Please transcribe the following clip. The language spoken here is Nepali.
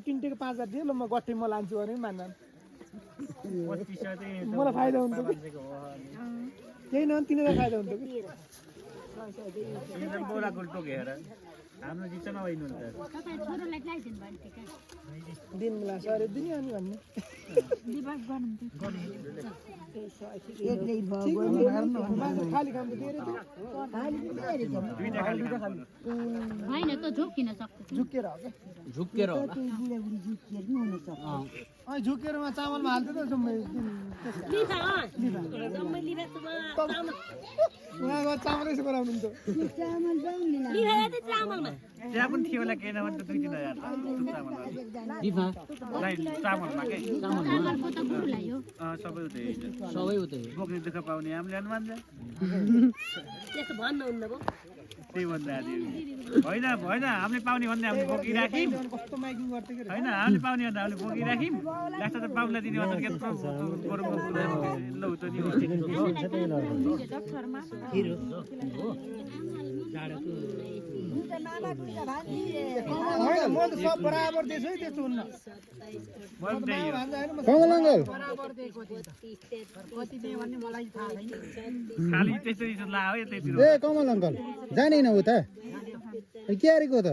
3 5,000 दियो ल म गट्टी म लान्छु भने पनि मान्दैन मलाई फाइदा हुन्छ केही न तिनीलाई फाइदा हुन्छ कि बोरा गुल्टो घेर हाम्रो जित्छ नभइनु त तपाईँ छोरोलाई ल्याइदिनु भयो टिका दिन मिला सर दिने अनि भन्ने दिवस गर्नु खाली काम त दिएर होइन त झोकिन सक्छ झुकेर हो क्या झुक्केर होला झुकेरमा चामलमा हाल्थ्यो त जम्मै उहाँको चामल यसो गराउनुहुन्छ त्यहाँ पनि थियो होला केही नभए त 2-3 हजार चामलमा के चामलको त गुरुलाई हो सबै उतै सबै उतै बोक्ने दुःख पाउने हामीले अनुमान त्यस्तो भन्नुहुन्न भयो त्यही भन्दा होइन होइन हामीले पाउने भन्दा हामीले बोकिराख्यौँ कस्तो माइकिङ गर्थ्यो कि होइन हामीले पाउने भन्दा हामीले बोकिराख्यौँ लास्ट त पाउला दिने भन्दा यत्रो गरौँ ल त नि होइन म त सब बराबर दिएछु है त्यस्तो हुन्न कमल अङ्कल खालि त्यस्तो ला हो यतैतिर ए कमल अङ्कल जाने न उता के अरेको त